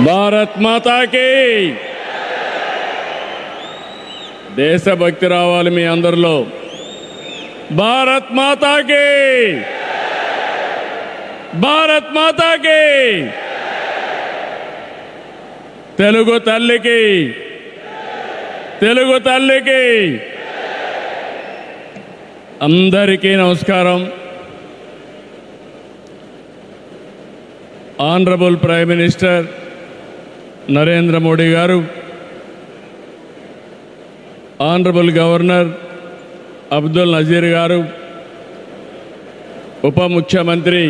భారత్ మాతాకి దేశభక్తి రావాలి మీ అందరిలో. భారత్ మాతాకి, భారత్ మాతాకి, తెలుగు తల్లికి, తెలుగు తల్లికి అందరికీ నమస్కారం. Honourable prime minister Narendra Modi గారు, ఆనరబుల్ గవర్నర్ అబ్దుల్ నజీర్ గారు, ఉప ముఖ్యమంత్రి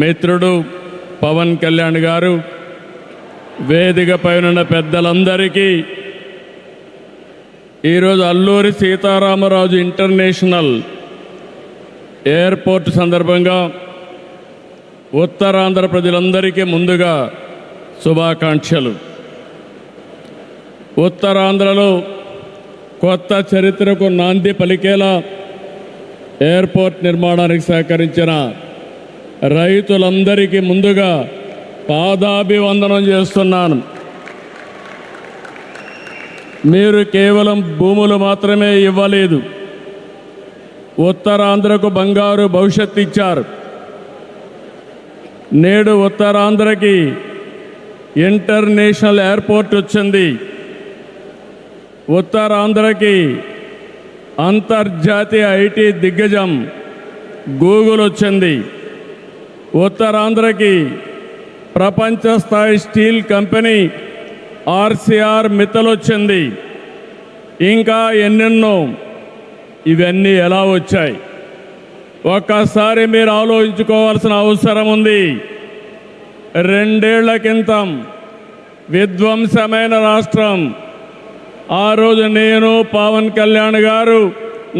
మిత్రుడు పవన్ కళ్యాణ్ గారు, వేదికపై ఉన్న పెద్దలందరికీ ఈరోజు అల్లూరి సీతారామరాజు ఇంటర్నేషనల్ ఎయిర్పోర్ట్ సందర్భంగా ఉత్తరాంధ్ర ప్రజలందరికీ ముందుగా శుభాకాంక్షలు. ఉత్తరాంధ్రలో కొత్త చరిత్రకు నాంది పలికేలా ఎయిర్పోర్ట్ నిర్మాణానికి సహకరించిన రైతులందరికీ ముందుగా పాదాభివందనం చేస్తున్నాను. మీరు కేవలం భూములు మాత్రమే ఇవ్వలేదు, ఉత్తరాంధ్రకు బంగారు భవిష్యత్తు ఇచ్చారు. నేడు ఉత్తరాంధ్రకి ఇంటర్నేషనల్ ఎయిర్పోర్ట్ వచ్చింది. ఉత్తరాంధ్రకి అంతర్జాతీయ ఐటీ దిగ్గజం గూగుల్ వచ్చింది. ఉత్తరాంధ్రకి ప్రపంచ స్థాయి స్టీల్ కంపెనీ ఆర్సీఆర్ మిత్తల్ వచ్చింది. ఇంకా ఎన్నెన్నో. ఇవన్నీ ఎలా వచ్చాయి? ఒక్కసారి మీరు ఆలోచించుకోవాల్సిన అవసరం ఉంది. 2 ఏళ్ల క్రితం విధ్వంసమైన రాష్ట్రం. ఆ రోజు నేను, పవన్ కళ్యాణ్ గారు,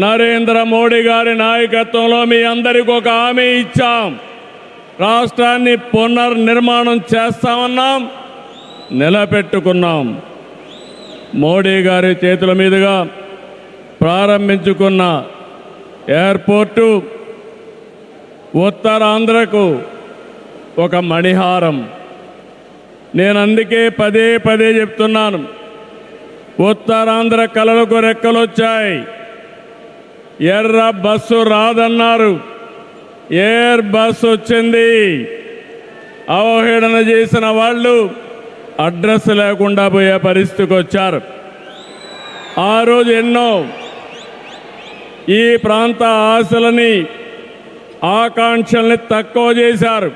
నరేంద్ర మోడీ గారి నాయకత్వంలో మీ అందరికీ ఒక హామీ ఇచ్చాం. రాష్ట్రాన్ని పునర్నిర్మాణం చేస్తామన్నాం, నిలబెట్టుకున్నాం. మోడీ గారి చేతుల మీదుగా ప్రారంభించుకున్న ఎయిర్పోర్టు ఉత్తరాంధ్రకు ఒక మణిహారం. నేను అందుకే పదే పదే చెప్తున్నాను, ఉత్తరాంధ్ర కళలకు రెక్కలొచ్చాయి. ఎర్ర బస్సు రాదన్నారు, ఎయిర్ బస్సు వచ్చింది. అవహేళన చేసిన వాళ్ళు అడ్రస్ లేకుండా పోయే పరిస్థితికి వచ్చారు. ఆ రోజు ఎన్నో ఈ ప్రాంత ఆశలని, ఆకాంక్షల్ని తక్కువ చేశారు,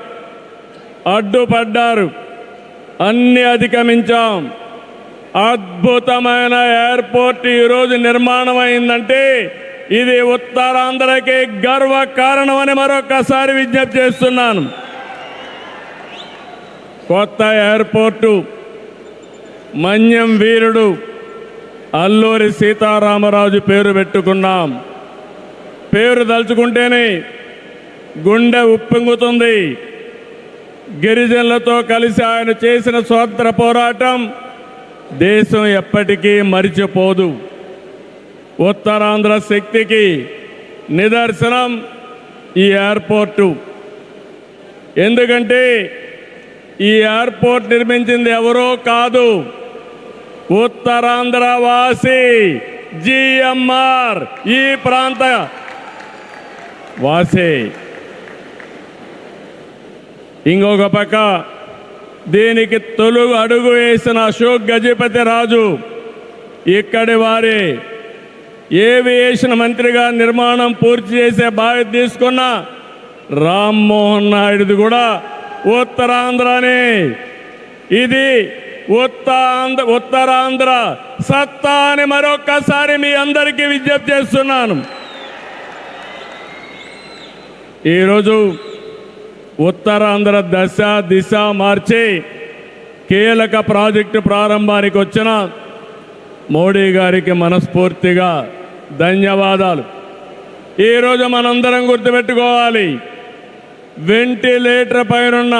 అడ్డుపడ్డారు. అన్ని అధిగమించాం. అద్భుతమైన ఎయిర్పోర్ట్ ఈరోజు నిర్మాణం అయిందంటే ఇది ఉత్తరాంధ్రకి గర్వ కారణమని మరొకసారి విజ్ఞప్తి చేస్తున్నాను. కొత్త ఎయిర్పోర్టు మన్యం వీరుడు అల్లూరి సీతారామరాజు పేరు పెట్టుకున్నాం. పేరు తలుచుకుంటేనే గుండె ఉప్పొంగుతుంది. గిరిజనులతో కలిసి ఆయన చేసిన స్వాతంత్ర పోరాటం దేశం ఎప్పటికీ మరిచిపోదు. ఉత్తరాంధ్ర శక్తికి నిదర్శనం ఈ ఎయిర్పోర్టు. ఎందుకంటే ఈ ఎయిర్పోర్ట్ నిర్మించింది ఎవరో కాదు, ఉత్తరాంధ్ర వాసి జిఎంఆర్, ఈ ప్రాంత వాసి. ఇంకొక పక్క దీనికి తొలి అడుగు వేసిన అశోక్ గజపతి రాజు ఇక్కడి వారే. ఏవియేషన్ మంత్రిగా నిర్మాణం పూర్తి చేసే బాధ్యత తీసుకున్న రామ్మోహన్ నాయుడుది కూడా ఉత్తరాంధ్రనే. ఇది ఉత్తరాంధ్ర సత్తా అని మరొక్కసారి మీ అందరికీ విజ్ఞప్తి చేస్తున్నాను. ఈరోజు ఉత్తరాంధ్ర దశ దిశ మార్చి కీలక ప్రాజెక్టు ప్రారంభానికి వచ్చిన మోడీ గారికి మనస్ఫూర్తిగా ధన్యవాదాలు. ఈరోజు మనందరం గుర్తుపెట్టుకోవాలి, వెంటిలేటర్ పైనున్న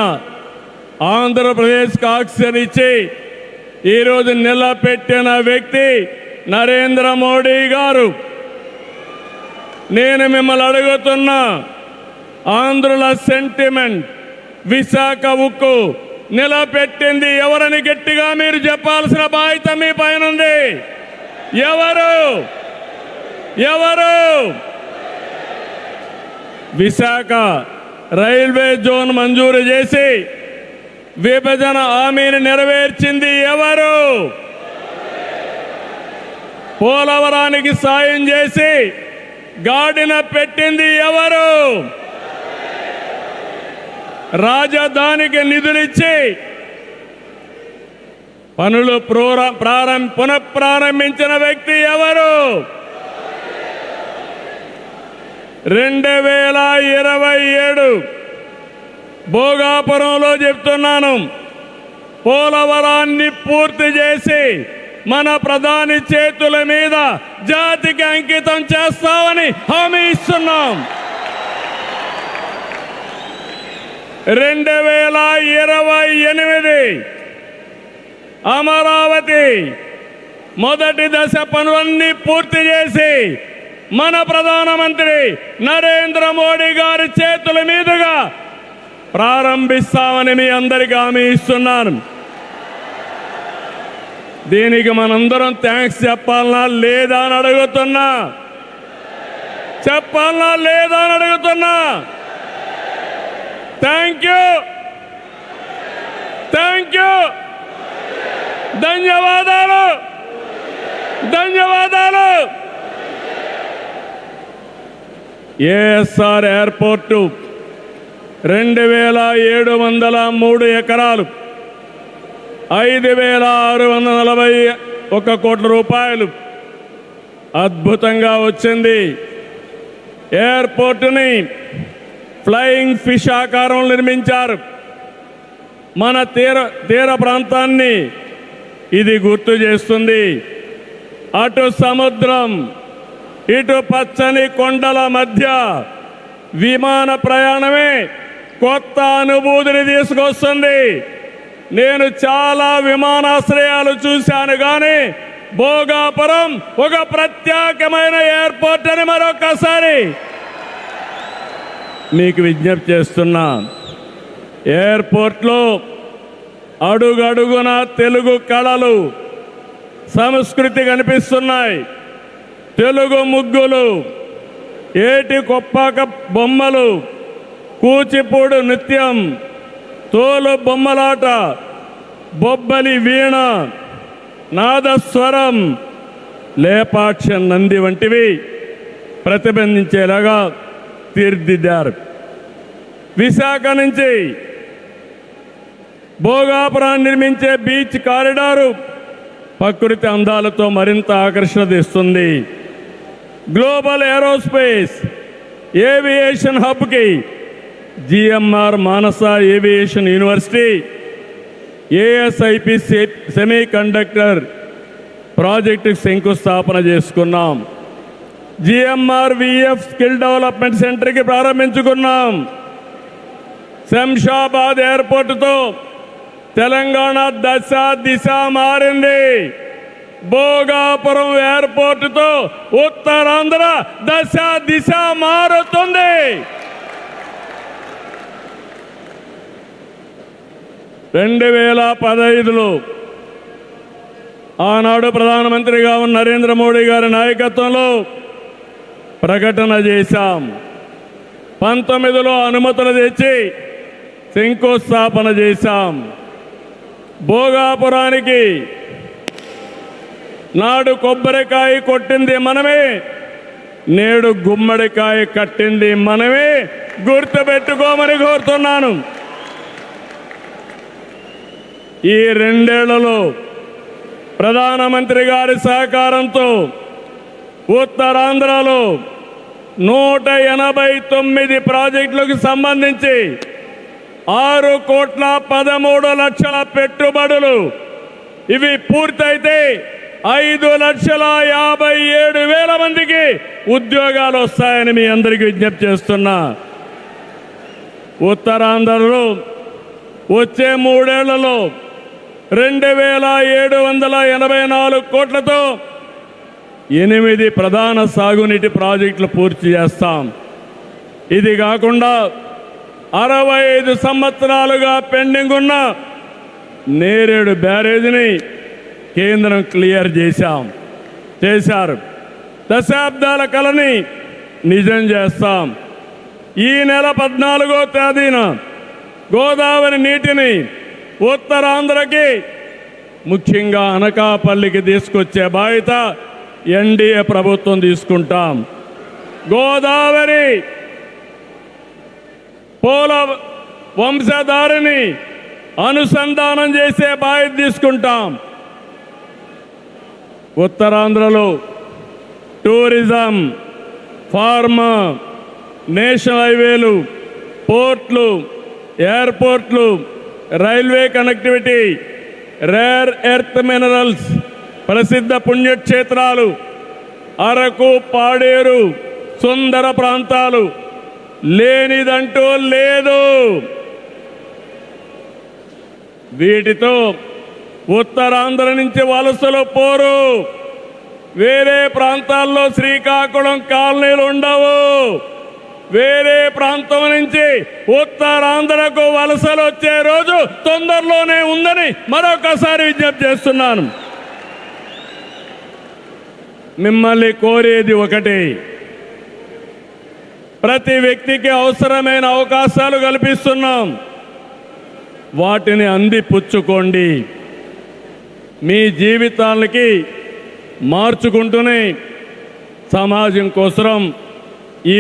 ఆంధ్రప్రదేశ్కి ఆక్సిజన్ ఇచ్చి ఈరోజు నిలబెట్టిన వ్యక్తి నరేంద్ర మోడీ గారు. నేను మిమ్మల్ని అడుగుతున్నా, ఆంధ్రుల సెంటిమెంట్, విశాఖ ఉక్కు నిలబెట్టింది ఎవరని గట్టిగా మీరు చెప్పాల్సిన బాధ్యత మీ పైన ఉంది. ఎవరు? ఎవరు? విశాఖ రైల్వే జోన్ మంజూరు చేసి విభజన హామీని నెరవేర్చింది ఎవరు? పోలవరానికి సాయం చేసి గాడిన పెట్టింది ఎవరు? రాజధానికి నిధులిచ్చి పనులు పునఃప్రారంభించిన వ్యక్తి ఎవరు? 2027 భోగాపురంలో చెప్తున్నాను, పోలవరాన్ని పూర్తి చేసి మన ప్రధాని చేతుల మీద జాతికి అంకితం చేస్తామని హామీ ఇస్తున్నాం. 2028 అమరావతి మొదటి దశ పనులన్నీ పూర్తి చేసి మన ప్రధానమంత్రి నరేంద్ర మోడీ గారి చేతుల మీదుగా ప్రారంభిస్తామని మీ అందరికీ హామీ ఇస్తున్నాను. దీనికి మనందరం థ్యాంక్స్ చెప్పాలనా లేదా అని అడుగుతున్నా. చెప్పాలనా లేదా అని అడుగుతున్నా. థ్యాంక్ యూ, థ్యాంక్ యూ, ధన్యవాదాలు, ధన్యవాదాలు. ఏఎస్ఆర్ ఎయిర్పోర్టు 2703 ఎకరాలు, 5641 కోట్ల రూపాయలు అద్భుతంగా వచ్చింది. ఎయిర్పోర్టుని ఫ్లయింగ్ ఫిష్ ఆకారం నిర్మించారు. మన తీర ప్రాంతాన్ని ఇది గుర్తు చేస్తుంది. అటు సముద్రం, ఇటు పచ్చని కొండల మధ్య విమాన ప్రయాణమే కొత్త అనుభూతిని తీసుకొస్తుంది. నేను చాలా విమానాశ్రయాలు చూశాను, కానీ భోగాపురం ఒక ప్రత్యేకమైన ఎయిర్పోర్ట్ అని మరొకసారి మీకు విజ్ఞప్తి చేస్తున్నా. ఎయిర్పోర్ట్లో అడుగడుగున తెలుగు కళలు, సంస్కృతి కనిపిస్తున్నాయి. తెలుగు ముగ్గులు, ఏటి కొప్పాక బొమ్మలు, కూచిపూడి నృత్యం, తోలు బొమ్మలాట, బొబ్బలి వీణ, నాదస్వరం, లేపాక్ష నంది వంటివి ప్రతిబింబించేలాగా తీర్చిదిద్దారు. విశాఖ నుంచి భోగాపురాన్ని నిర్మించే బీచ్ కారిడారు ప్రకృతి అందాలతో మరింత ఆకర్షణ తెస్తుంది. గ్లోబల్ ఏరోస్పేస్ ఏవియేషన్ హబ్కి GMR Mansas aviation university, ASIP semiconductor ప్రాజెక్టుకు శంకుస్థాపన చేసుకున్నాం. జిఎంఆర్ విఎఫ్ స్కిల్ డెవలప్మెంట్ సెంటర్కి ప్రారంభించుకున్నాం. శంషాబాద్ ఎయిర్పోర్టుతో తెలంగాణ దశ దిశ మారింది. భోగాపురం ఎయిర్పోర్టుతో ఉత్తరాంధ్ర దశ దిశ మారుతుంది. 2015లో ఆనాడు ప్రధానమంత్రిగా ఉన్న నరేంద్ర మోడీ గారి నాయకత్వంలో ప్రకటన చేశాం. 19లో అనుమతులు తెచ్చి శంకుస్థాపన చేశాం. భోగాపురానికి నాడు కొబ్బరికాయ కొట్టింది మనమే, నేడు గుమ్మడికాయ కట్టింది మనమే. గుర్తుపెట్టుకోమని కోరుతున్నాను. ఈ 2 ఏళ్లలో ప్రధానమంత్రి గారి సహకారంతో ఉత్తరాంధ్రలో 189 ప్రాజెక్టులకు సంబంధించి 6,13,00,000 పెట్టుబడులు. ఇవి పూర్తయితే 5,57,000 మందికి ఉద్యోగాలు వస్తాయని మీ అందరికీ విజ్ఞప్తి చేస్తున్నా. ఉత్తరాంధ్రలో వచ్చే 3 ఏళ్లలో 2,784 కోట్లతో 8 ప్రధాన సాగునీటి ప్రాజెక్టులు పూర్తి చేస్తాం. ఇది కాకుండా 65 సంవత్సరాలుగా పెండింగ్ ఉన్న నేరేడు బ్యారేజీని కేంద్రం క్లియర్ చేశారు. దశాబ్దాల కలని నిజం చేస్తాం. ఈ నెల 14వ తేదీన గోదావరి నీటిని ఉత్తరాంధ్రకి ముఖ్యంగా అనకాపల్లికి తీసుకొచ్చే బాధ్యత ఎన్డీఏ ప్రభుత్వం తీసుకుంటాం. గోదావరి పోల వంశధారిని అనుసంధానం చేసే బాధ్యత తీసుకుంటాం. ఉత్తరాంధ్రలో టూరిజం, ఫార్మా, నేషనల్ హైవేలు, పోర్ట్లు, ఎయిర్పోర్ట్లు, railway connectivity, rare earth minerals, ప్రసిద్ధ పుణ్యక్షేత్రాలు, అరకు, పాడేరు, సుందర ప్రాంతాలు లేనిదంటూ లేదు. వీటితో ఉత్తరాంధ్ర నుంచి వలసలు పోరు. వేరే ప్రాంతాల్లో శ్రీకాకుళం కాలనీలు ఉండవు. వేరే ప్రాంతం నుంచి ఉత్తరాంధ్రకు వలసలు వచ్చే రోజు తొందరలోనే ఉందని మరొకసారి విజ్ఞప్తి చేస్తున్నాను. మిమ్మల్ని కోరేది ఒకటి, ప్రతి వ్యక్తికి అవసరమైన అవకాశాలు కల్పిస్తున్నాం. వాటిని అందిపుచ్చుకోండి. మీ జీవితాలకి మార్చుకుంటూనే సమాజం కోసం, ఈ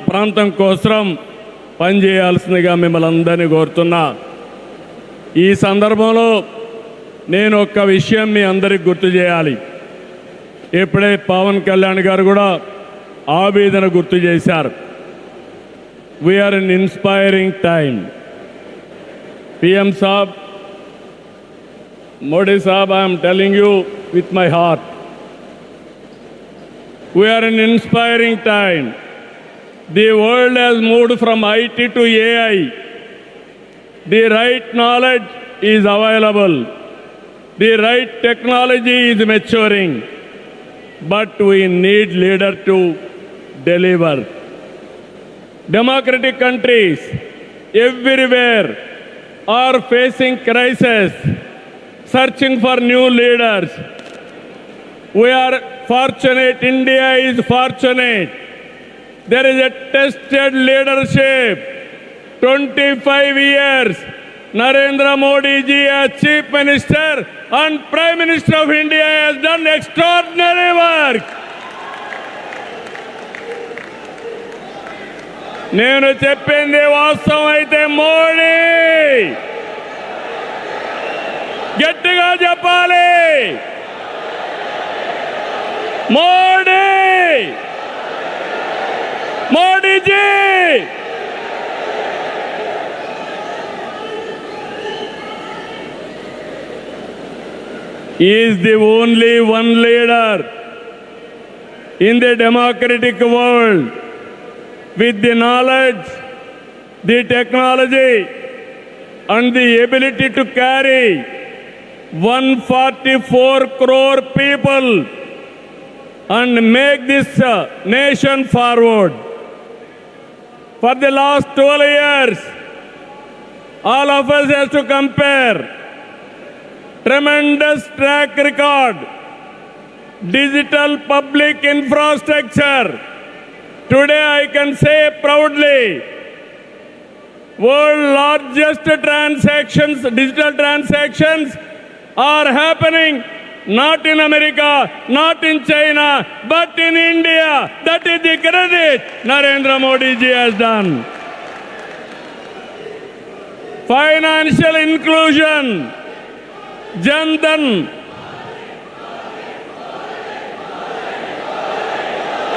ప్రాంతం కోసం పనిచేయాల్సిందిగా మిమ్మల్ని అందరినీ కోరుతున్నా. ఈ సందర్భంలో నేను ఒక్క విషయం మీ అందరికి గుర్తు చేయాలి. ఇప్పుడే పవన్ కళ్యాణ్ గారు కూడా ఆవేదన గుర్తు చేశారు. We are in inspiring time. PM Saab, Modi Saab, I am telling you with my heart. We are in inspiring time. The world has moved from IT to AI. The right knowledge is available. The right technology is maturing. But we need leaders to deliver. Democratic countries everywhere are facing crisis, searching for new leaders. We are fortunate, India is fortunate. There is a tested leadership. 25 years, Narendra Modi ji as Chief Minister and Prime Minister of India has done extraordinary work. నేను చెప్పింది వాస్తవం అయితే మోడీ గట్టిగా చెప్పాలి. Modi, Modiji. He is the only one leader in the democratic world with the knowledge, the technology and the ability to carry 144 crore people and make this nation forward. For the last 12 years, all of us have to compare. Tremendous track record, digital public infrastructure. Today I can say proudly, world largest transactions, digital transactions are happening not in America, not in China, but in India. That is the credit Narendra Modi ji has done. Financial inclusion, Jan Dhan.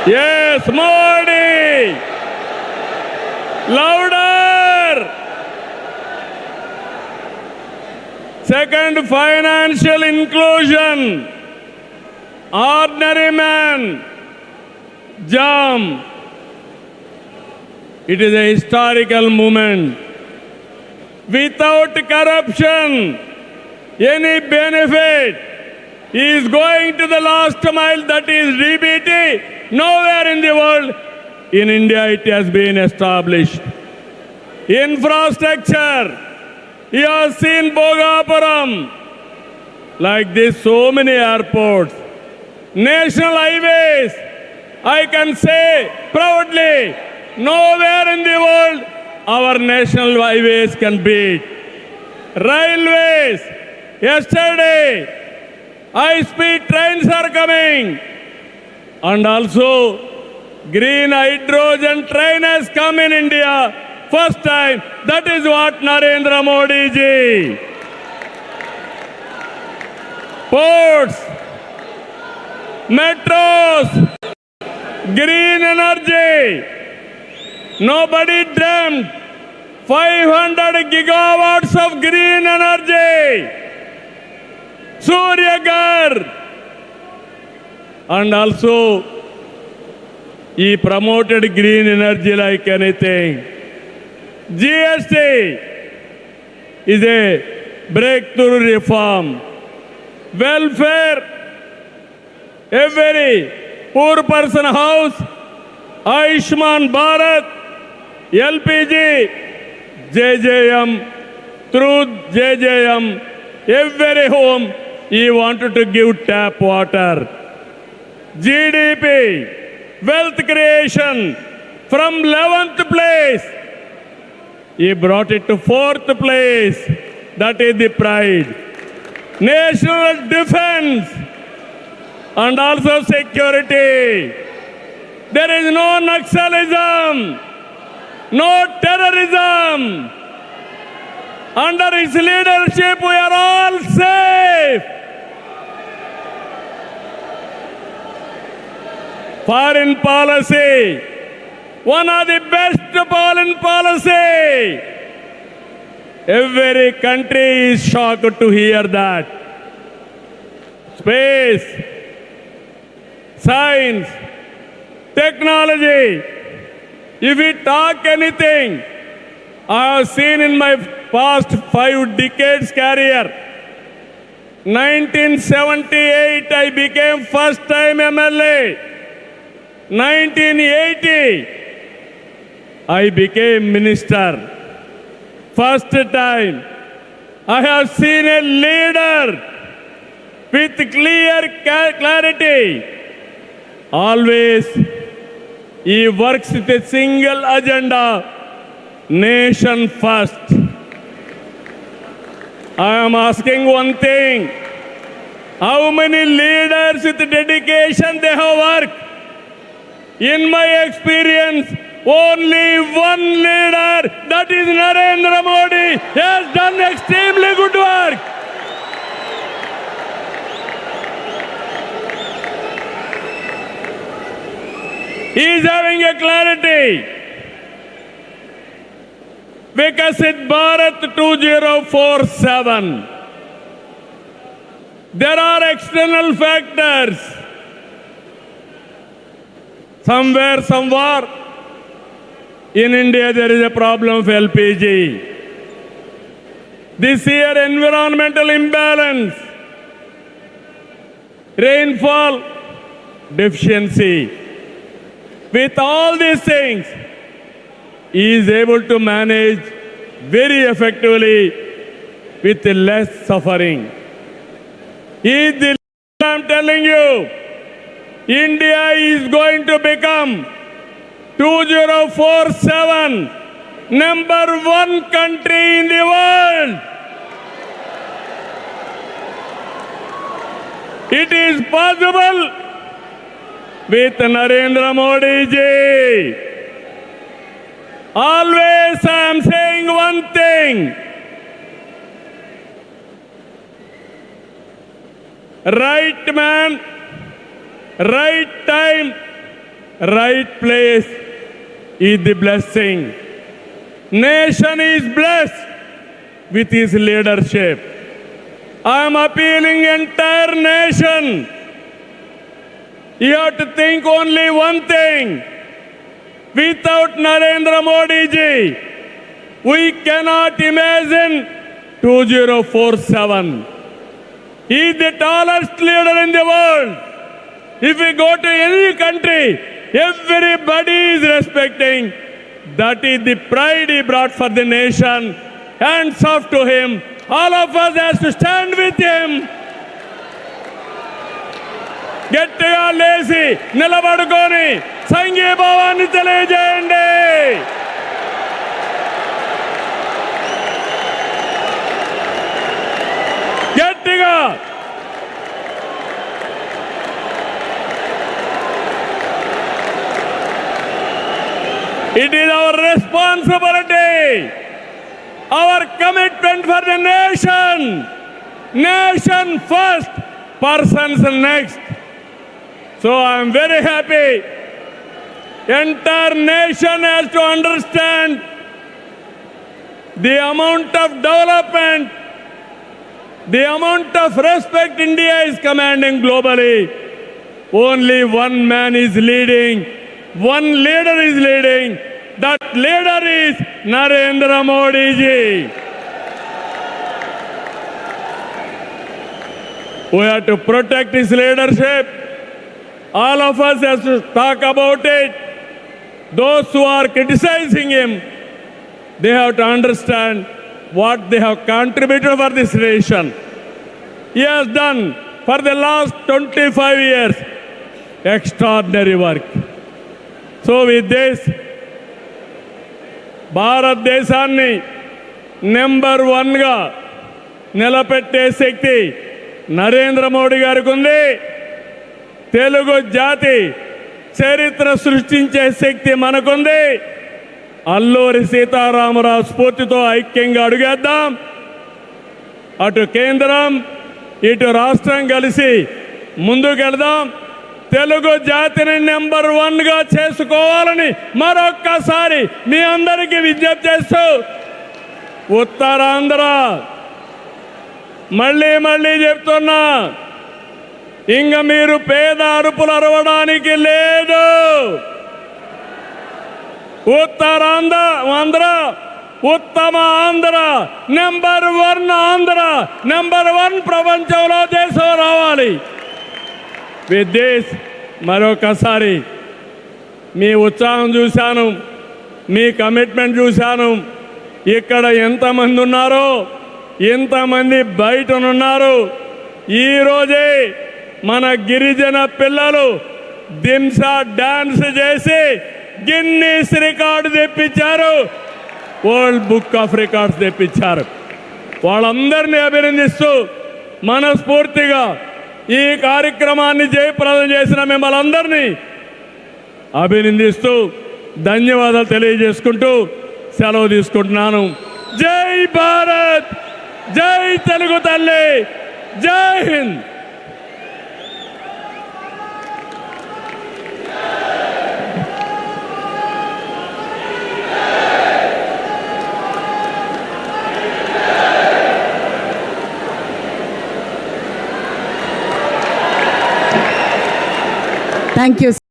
Yes, Modi. Louder. Second, financial inclusion. Ordinary man, JAM. It is a historical moment. Without corruption, any benefit, he is going to the last mile, that is DBT. Nowhere in the world, in India it has been established. Infrastructure, You have seen Bhogapuram. Like this, so many airports. National highways. I can say proudly, nowhere in the world our national highways can beat. Railways. Yesterday, high-speed trains are coming. And also, green hydrogen train has come in India. First time. That is what Narendra Modi ji. Ports, metros, green energy. Nobody dreamt 500 gigawatts of green energy. Surya Ghar. And also, he promoted green energy like anything. GST is a breakthrough reform. Welfare, every poor person house, Ayushman Bharat, LPG, JJM, through JJM, every home he wanted to give tap water. GDP, wealth creation, from 11th place, he brought it to 4th place. That is the pride. National defense and also security. There is no Naxalism, no terrorism. Under his leadership, we are all safe. Foreign policy, one of the best foreign policy. Every country is shocked to hear that. Space, science, technology. If we talk anything, I have seen in my past 5 decades career. 1978, I became first time MLA. 1980, I became minister. First time, I have seen a leader with clear clarity. Always, he works with a single agenda, nation first. I am asking one thing, how many leaders with dedication they have worked? In my experience, only one leader, that is Narendra Modi, has done extremely good work. He is having a clarity. Vikasit Bharat 2047. There are external factors. Somewhere, in India, there is a problem of LPG. This year, environmental imbalance, rainfall deficiency. With all these things, he is able to manage very effectively with less suffering. He is the leader, I am telling you. India is going to become 2047 #1 country in the world. It is possible with Narendra Modi ji. Always I am saying one thing. Right man, right time, right place is the blessing. Nation is blessed with his leadership. I am appealing entire nation. You have to think only one thing. Without Narendra Modi ji, we cannot imagine 2047. He is the tallest leader in the world. If we go to any country, everybody is respecting. That is the pride he brought for the nation. hands off to him. All of us has to stand with him. గట్టిగా లేచి నిలబడుకొని సంఘీభావాన్ని తెలియజేయండి. గట్టిగా It is our responsibility, our commitment for the nation. Nation first, persons next. So I am very happy. Entire nation has to understand the amount of development, the amount of respect India is commanding globally. Only one man is leading. One leader is leading. That leader is Narendra Modi ji. We have to protect his leadership. All of us have to talk about it. Those who are criticizing him, they have to understand what they have contributed for this nation. He has done for the last 25 years extraordinary work. So with this, భారతదేశాన్ని number 1గా నిలబెట్టే శక్తి నరేంద్ర మోడీ గారికి ఉంది. తెలుగు జాతి చరిత్ర సృష్టించే శక్తి మనకుంది. అల్లూరి సీతారామరాజు స్ఫూర్తితో ఐక్యంగా అడుగేద్దాం. అటు కేంద్రం ఇటు రాష్ట్రం కలిసి ముందుకెళ్దాం. తెలుగు జాతిని నెంబర్ 1గా చేసుకోవాలని మరొక్కసారి మీ అందరికీ విజ్ఞప్తి చేస్తూ, ఉత్తరాంధ్ర మళ్ళీ చెప్తున్నా, ఇంక మీరు పేద అరుపులు అరవడానికి లేదు. ఉత్తరాంధ్ర ఉత్తమ ఆంధ్ర, నెంబర్ 1 ఆంధ్ర, నెంబర్ 1 ప్రపంచంలో దేశం రావాలి. విత్ దిస్ మరొకసారి మీ ఉత్సాహం చూశాను, మీ కమిట్మెంట్ చూశాను. ఇక్కడ ఎంతమంది ఉన్నారో ఎంతమంది బయటనున్నారు. ఈరోజే మన గిరిజన పిల్లలు దింసా డాన్స్ చేసి గిన్నీస్ రికార్డు తెప్పించారు, వరల్డ్ బుక్ ఆఫ్ రికార్డ్స్ తెప్పించారు. వాళ్ళందరినీ అభినందిస్తూ మనస్ఫూర్తిగా ఈ కార్యక్రమాన్ని జయప్రదం చేసిన మిమ్మల్ని అందరినీ అభినందిస్తూ ధన్యవాదాలు తెలియజేసుకుంటూ సెలవు తీసుకుంటున్నాను. జై భారత్, జై తెలుగు తల్లి, జై హింద్. Thank you.